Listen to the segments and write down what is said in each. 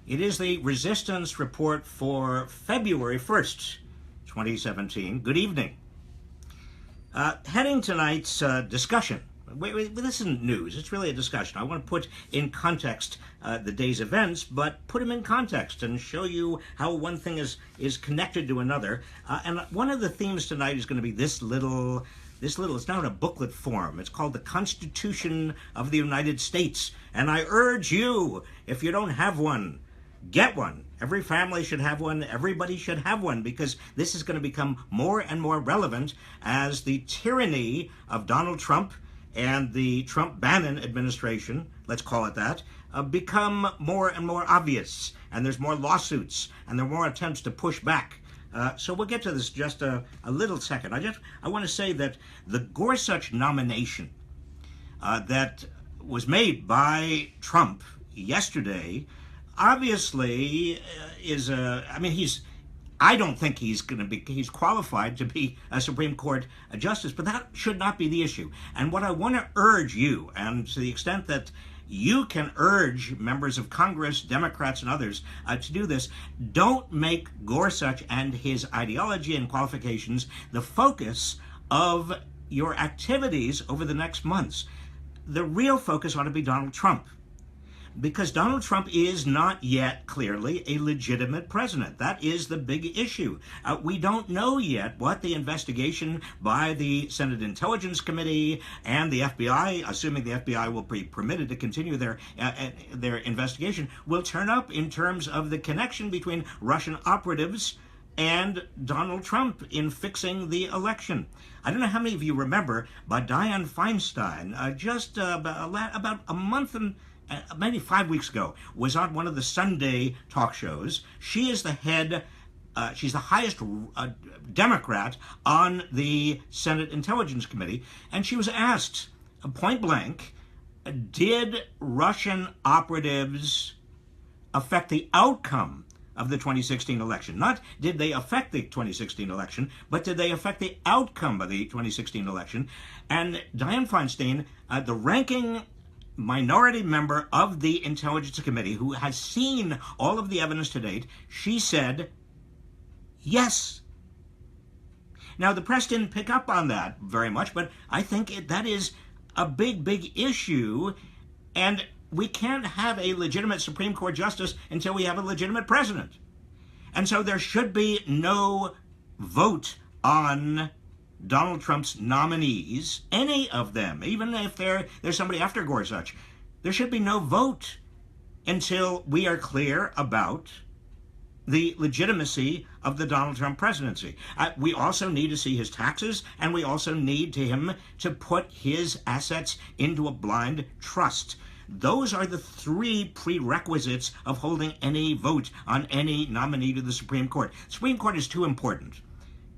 It is the resistance report for February 1st, 2017. Good evening. Heading tonight's discussion. This isn't news, it's really a discussion. I want to put in context the day's events, but put them in context and show you how one thing is connected to another. And one of the themes tonight is going to be this little, it's now in a booklet form. It's called the Constitution of the United States. And I urge you, if you don't have one, get one. Every family should have one. Everybody should have one, because this is going to become more and more relevant as the tyranny of Donald Trump and the Trump-Bannon administration, let's call it that, become more and more obvious. And there's more lawsuits, and there are more attempts to push back. So we'll get to this just a little second. I want to say that the Gorsuch nomination that was made by Trump yesterday obviously is I don't think he's qualified to be a Supreme Court justice, but that should not be the issue. And what I want to urge you, and to the extent that you can urge members of Congress, Democrats and others to do this, don't make Gorsuch and his ideology and qualifications the focus of your activities over the next months. The real focus ought to be Donald Trump, because Donald Trump is not yet clearly a legitimate president. That is the big issue. We don't know yet what the investigation by the Senate Intelligence Committee and the FBI, assuming the FBI will be permitted to continue their investigation, will turn up in terms of the connection between Russian operatives and Donald Trump in fixing the election. I don't know how many of you remember, but Dianne Feinstein, just about a month and maybe 5 weeks ago, was on one of the Sunday talk shows. She is the head, she's the highest Democrat on the Senate Intelligence Committee, and she was asked point blank, did Russian operatives affect the outcome of the 2016 election? Not did they affect the 2016 election, but did they affect the outcome of the 2016 election? And Dianne Feinstein, the ranking minority member of the Intelligence Committee, who has seen all of the evidence to date, she said, yes. Now, the press didn't pick up on that very much, but I think that is a big issue, and we can't have a legitimate Supreme Court justice until we have a legitimate president. And so there should be no vote on Donald Trump's nominees, any of them, even if there's somebody after Gorsuch. There should be no vote until we are clear about the legitimacy of the Donald Trump presidency. We also need to see his taxes, and we also need him to put his assets into a blind trust. Those are the three prerequisites of holding any vote on any nominee to the Supreme Court. The Supreme Court is too important.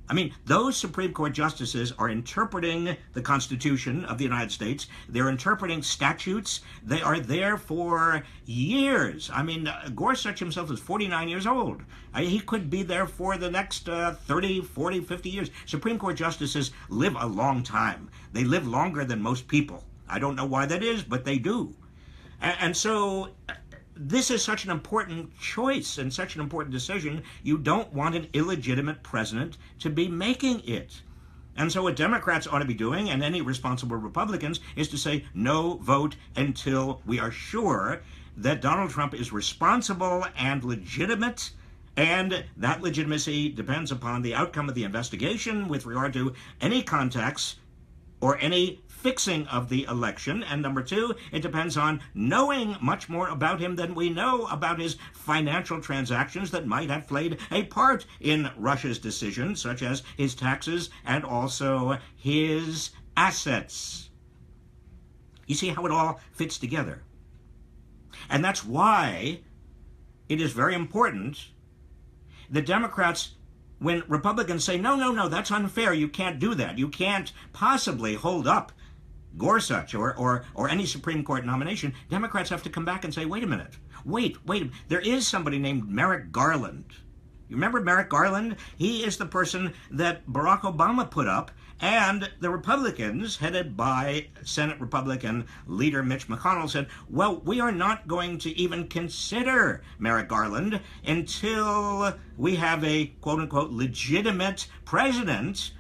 I mean, those Supreme Court justices are interpreting the Constitution of the United States. They're interpreting statutes. They are there for years. I mean, Gorsuch himself is 49 years old. He could be there for the next 30, 40, 50 years. Supreme Court justices live a long time. They live longer than most people. I don't know why that is, but they do. And so this is such an important choice and such an important decision. You don't want an illegitimate president to be making it. And so what Democrats ought to be doing, and any responsible Republicans, is to say no vote until we are sure that Donald Trump is responsible and legitimate, and that legitimacy depends upon the outcome of the investigation with regard to any contacts or any fixing of the election. And number two, it depends on knowing much more about him than we know about his financial transactions that might have played a part in Russia's decision, such as his taxes and also his assets. You see how it all fits together. And that's why it is very important that Democrats, when Republicans say, no, that's unfair, you can't do that, you can't possibly hold up Gorsuch or any Supreme Court nomination, Democrats have to come back and say, wait a minute, there is somebody named Merrick Garland. You remember Merrick Garland? He is the person that Barack Obama put up And the Republicans, headed by Senate Republican leader Mitch McConnell, said, well, we are not going to even consider Merrick Garland until we have a quote-unquote legitimate president.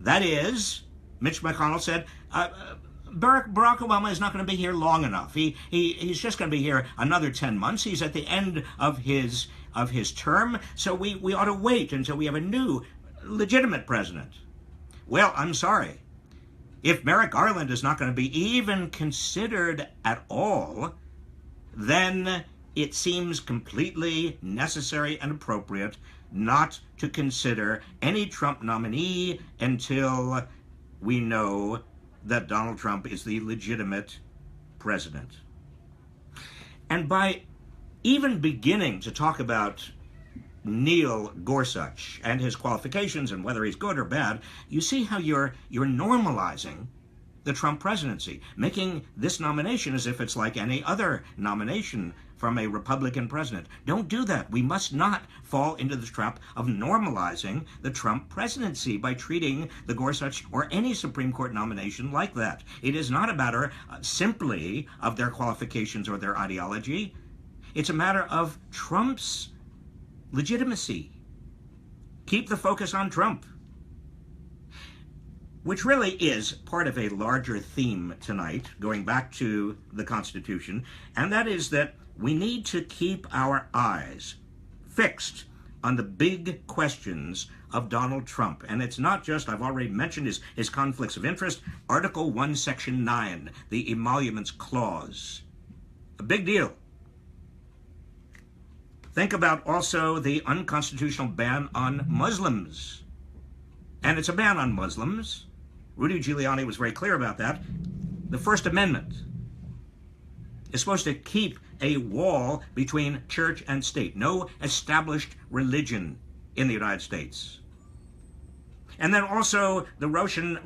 That is, Mitch McConnell said, Barack Obama is not going to be here long enough. He's just going to be here another 10 months. He's at the end of his term, so we ought to wait until we have a new legitimate president. Well, I'm sorry. If Merrick Garland is not going to be even considered at all, then it seems completely necessary and appropriate not to consider any Trump nominee until we know that Donald Trump is the legitimate president. And by even beginning to talk about Neil Gorsuch and his qualifications and whether he's good or bad, you see how you're normalizing the Trump presidency, making this nomination as if it's like any other nomination from a Republican president. Don't do that. We must not fall into the trap of normalizing the Trump presidency by treating the Gorsuch or any Supreme Court nomination like that. It is not a matter simply of their qualifications or their ideology. It's a matter of Trump's legitimacy. Keep the focus on Trump, which really is part of a larger theme tonight, going back to the Constitution, and that is that we need to keep our eyes fixed on the big questions of Donald Trump. And it's not just, I've already mentioned his conflicts of interest, Article 1, Section 9, the Emoluments Clause. A big deal. Think about also the unconstitutional ban on Muslims. And it's a ban on Muslims. Rudy Giuliani was very clear about that. The First Amendment is supposed to keep a wall between church and state. No established religion in the United States. And then also the Russian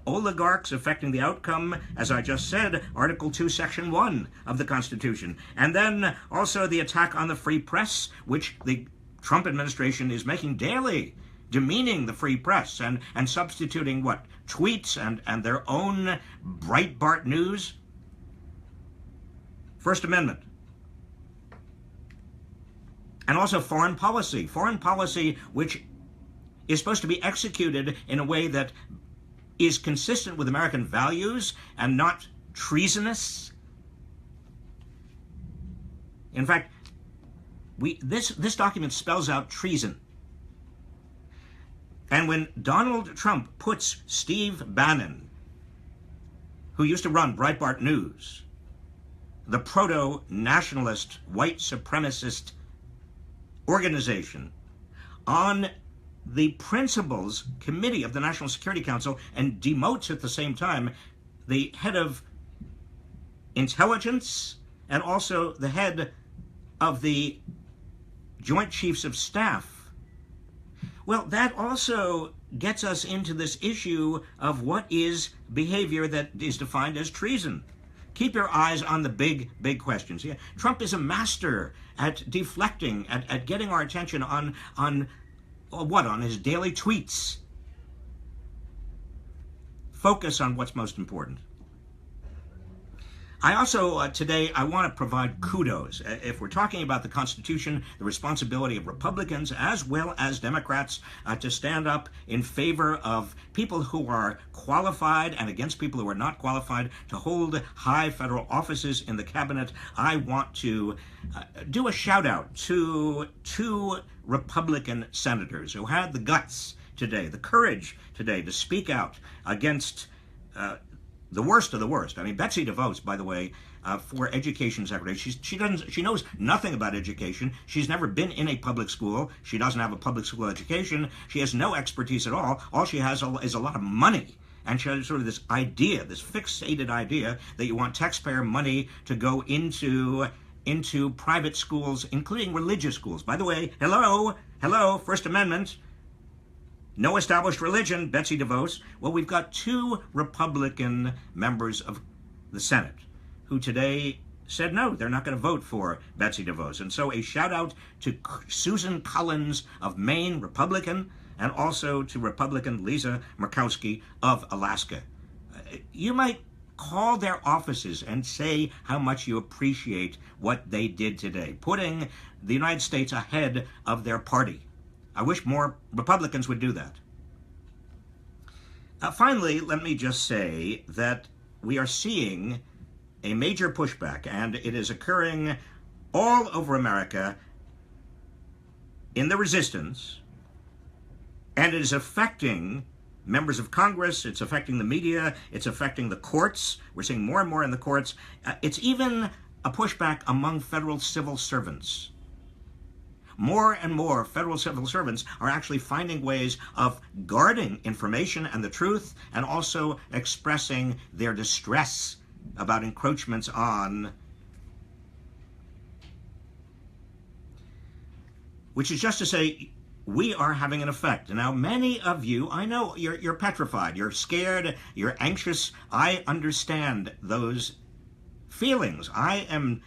oligarchs affecting the outcome, as I just said, Article 2, Section 1 of the Constitution. And then also the attack on the free press, which the Trump administration is making daily, demeaning the free press and substituting what? Tweets and their own Breitbart news. First Amendment. And also foreign policy which is supposed to be executed in a way that is consistent with American values and not treasonous. In fact, this document spells out treason. And when Donald Trump puts Steve Bannon, who used to run Breitbart News, the proto-nationalist, white supremacist organization, on the Principals Committee of the National Security Council and demotes at the same time the head of intelligence and also the head of the Joint Chiefs of Staff. Well, that also gets us into this issue of what is behavior that is defined as treason. Keep your eyes on the big questions. Yeah, Trump is a master at deflecting, at getting our attention on what? On his daily tweets. Focus on what's most important. I also, today, I want to provide kudos. If we're talking about the Constitution, the responsibility of Republicans as well as Democrats to stand up in favor of people who are qualified and against people who are not qualified to hold high federal offices in the cabinet, I want to do a shout out to two Republican senators who had the guts today, the courage today to speak out against the worst of the worst. I mean, Betsy DeVos, by the way, for Education Secretary, she knows nothing about education. She's never been in a public school. She doesn't have a public school education. She has no expertise at all. All she has is a lot of money. And she has sort of this idea, this fixated idea that you want taxpayer money to go into private schools, including religious schools. By the way, hello, First Amendment. No established religion, Betsy DeVos. Well, we've got two Republican members of the Senate who today said no, they're not going to vote for Betsy DeVos. And so a shout out to Susan Collins of Maine, Republican, and also to Republican Lisa Murkowski of Alaska. You might call their offices and say how much you appreciate what they did today, putting the United States ahead of their party. I wish more Republicans would do that. Finally, let me just say that we are seeing a major pushback, and it is occurring all over America in the resistance, and it is affecting members of Congress, it's affecting the media, it's affecting the courts. We're seeing more and more in the courts. It's even a pushback among federal civil servants. More and more federal civil servants are actually finding ways of guarding information and the truth, and also expressing their distress about encroachments on, which is just to say, we are having an effect. Now, many of you, I know you're petrified, you're scared, you're anxious. I understand those feelings. I am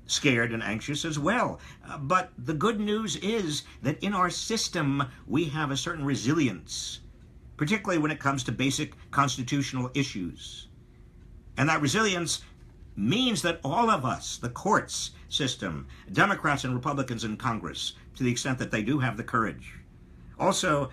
scared and anxious as well. But the good news is that in our system, we have a certain resilience, particularly when it comes to basic constitutional issues. And that resilience means that all of us, the courts system, Democrats and Republicans in Congress, to the extent that they do have the courage, also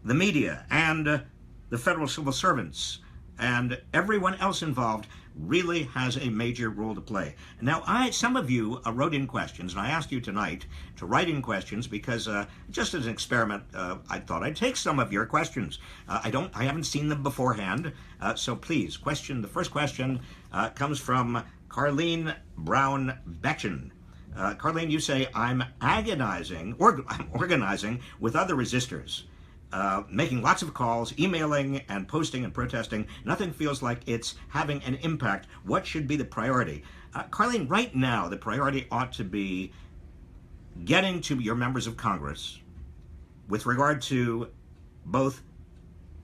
the media and the federal civil servants and everyone else involved, really has a major role to play. Now, some of you wrote in questions, and I asked you tonight to write in questions because just as an experiment, I thought I'd take some of your questions. I haven't seen them beforehand, so please, the first question comes from Carlene Brown Betchen. Carlene, you say, I'm organizing with other resistors, making lots of calls, emailing and posting and protesting. Nothing feels like it's having an impact. What should be the priority? Carlene, right now, the priority ought to be getting to your members of Congress with regard to both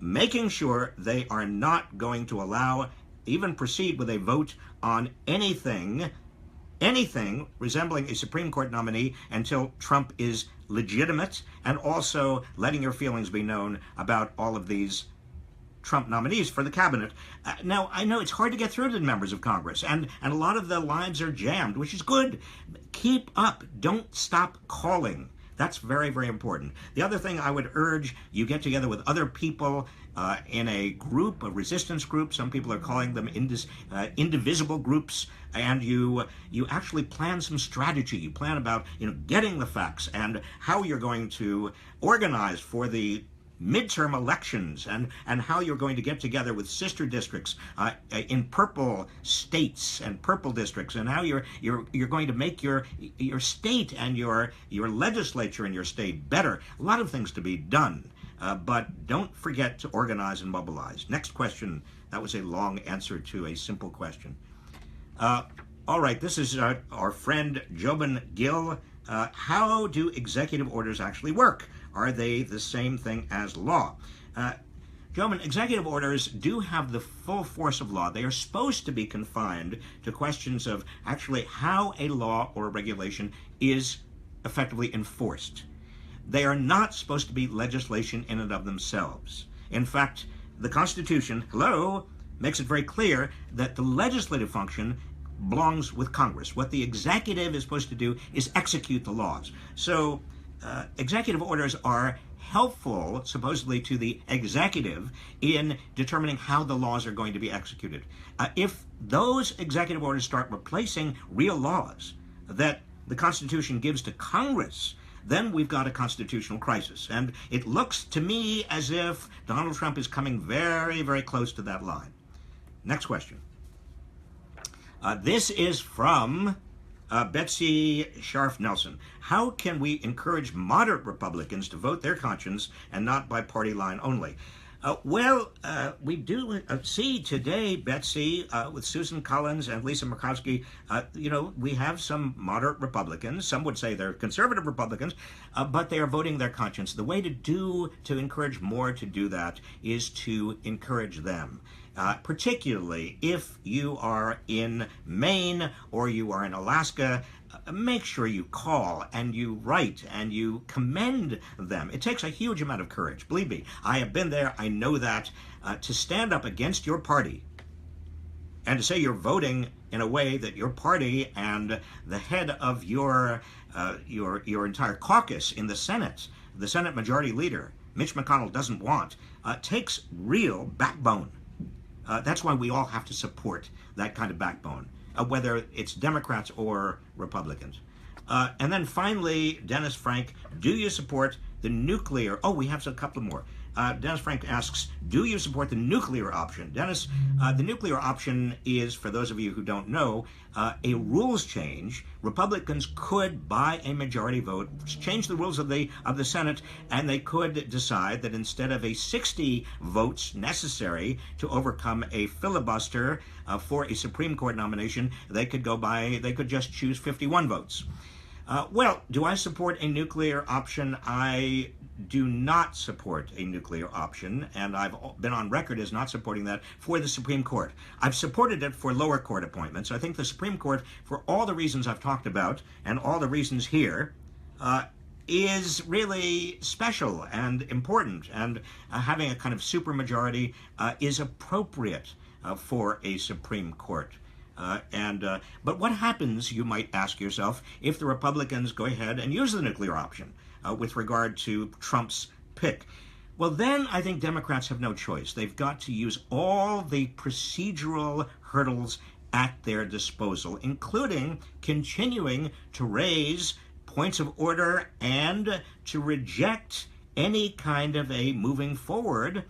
making sure they are not going to allow, even proceed with a vote on anything resembling a Supreme Court nominee until Trump is legitimate, and also letting your feelings be known about all of these Trump nominees for the cabinet. Now, I know it's hard to get through to the members of Congress, and a lot of the lines are jammed, which is good. Keep up. Don't stop calling. That's very, very important. The other thing I would urge, you get together with other people in a group, a resistance group. Some people are calling them indivisible groups, and you actually plan some strategy. You plan about getting the facts and how you're going to organize for the midterm elections, and how you're going to get together with sister districts in purple states and purple districts, and how you're going to make your state and your legislature in your state better. A lot of things to be done, but don't forget to organize and mobilize. Next question. That was a long answer to a simple question. All right, this is our friend Jobin Gill. How do executive orders actually work? Are they the same thing as law? Gentlemen, executive orders do have the full force of law. They are supposed to be confined to questions of actually how a law or a regulation is effectively enforced. They are not supposed to be legislation in and of themselves. In fact, the Constitution, makes it very clear that the legislative function belongs with Congress. What the executive is supposed to do is execute the laws. So executive orders are helpful, supposedly, to the executive in determining how the laws are going to be executed. If those executive orders start replacing real laws that the Constitution gives to Congress, then we've got a constitutional crisis. And it looks to me as if Donald Trump is coming very, very close to that line. Next question. This is from Betsy Scharf Nelson. How can we encourage moderate Republicans to vote their conscience and not by party line only? We do see today, Betsy, with Susan Collins and Lisa Murkowski, we have some moderate Republicans. Some would say they're conservative Republicans, but they are voting their conscience. The way to encourage more to do that is to encourage them. Particularly if you are in Maine or you are in Alaska, make sure you call and you write and you commend them. It takes a huge amount of courage. Believe me, I have been there. I know that. To stand up against your party and to say you're voting in a way that your party and the head of your entire caucus in the Senate Majority Leader, Mitch McConnell, doesn't want, takes real backbone. That's why we all have to support that kind of backbone, whether it's Democrats or Republicans. And then finally, Dennis Frank, do you support the nuclear? Oh, we have a couple more. Dennis Frank asks, do you support the nuclear option? Dennis, the nuclear option is, for those of you who don't know, a rules change. Republicans could, by a majority vote, change the rules of the Senate, and they could decide that instead of a 60 votes necessary to overcome a filibuster for a Supreme Court nomination, they could just choose 51 votes. Well, do I support a nuclear option? I do not support a nuclear option, and I've been on record as not supporting that for the Supreme Court. I've supported it for lower court appointments. I think the Supreme Court, for all the reasons I've talked about and all the reasons here, is really special and important, and having a kind of supermajority is appropriate for a Supreme Court. But what happens, you might ask yourself, if the Republicans go ahead and use the nuclear option with regard to Trump's pick? Well, then I think Democrats have no choice. They've got to use all the procedural hurdles at their disposal, including continuing to raise points of order and to reject any kind of a moving forward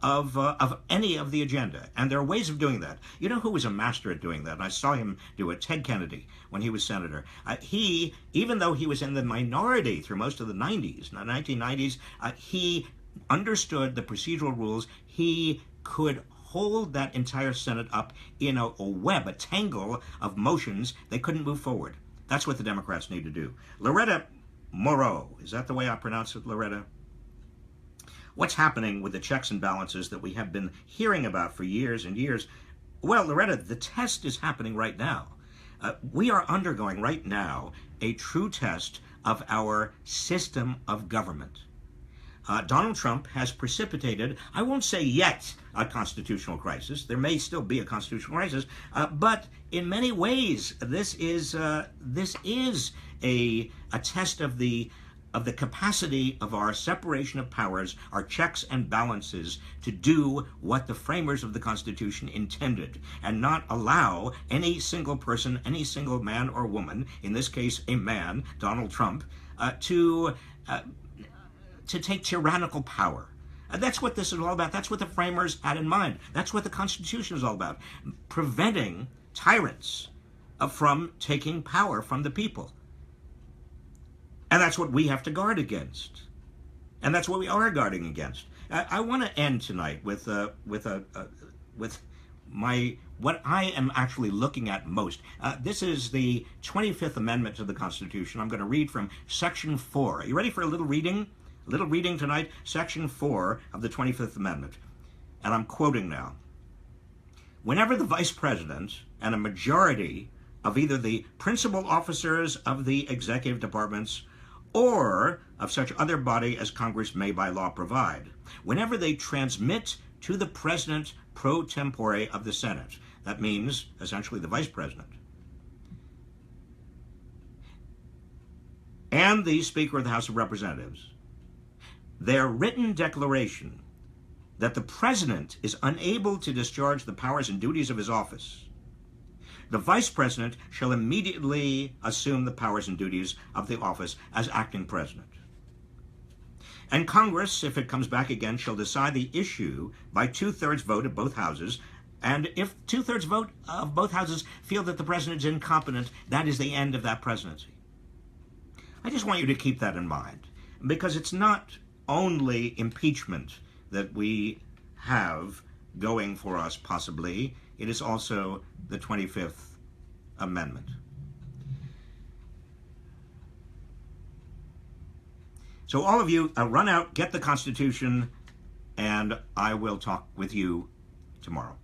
of any of the agenda. And there are ways of doing that. You know who was a master at doing that? And I saw him do it, Ted Kennedy, when he was senator. He, even though he was in the minority through most of the 1990s, he understood the procedural rules. He could hold that entire Senate up in a web, a tangle of motions. They couldn't move forward. That's what the Democrats need to do. Loretta Moreau, is that the way I pronounce it, Loretta? What's happening with the checks and balances that we have been hearing about for years and years? Well, Loretta, the test is happening right now. We are undergoing right now a true test of our system of government. Donald Trump has precipitated, I won't say yet, a constitutional crisis. There may still be a constitutional crisis, but in many ways, this is a test of the capacity of our separation of powers, our checks and balances, to do what the framers of the Constitution intended, and not allow any single person, any single man or woman, in this case a man, Donald Trump, to take tyrannical power. That's what this is all about. That's what the framers had in mind. That's what the Constitution is all about, preventing tyrants from taking power from the people. And that's what we have to guard against. And that's what we are guarding against. I want to end tonight with what I am actually looking at most. This is the 25th Amendment to the Constitution. I'm going to read from Section 4. Are you ready for a little reading? A little reading tonight, Section 4 of the 25th Amendment. And I'm quoting now. Whenever the Vice President and a majority of either the principal officers of the executive departments or of such other body as Congress may by law provide, whenever they transmit to the President pro tempore of the Senate, that means essentially the Vice President, and the Speaker of the House of Representatives, their written declaration that the President is unable to discharge the powers and duties of his office, the Vice President shall immediately assume the powers and duties of the office as acting President. And Congress, if it comes back again, shall decide the issue by 2/3 vote of both houses. And if 2/3 vote of both houses feel that the President is incompetent, that is the end of that presidency. I just want you to keep that in mind, because it's not only impeachment that we have going for us, possibly. It is also the 25th Amendment. So all of you, run out, get the Constitution, and I will talk with you tomorrow.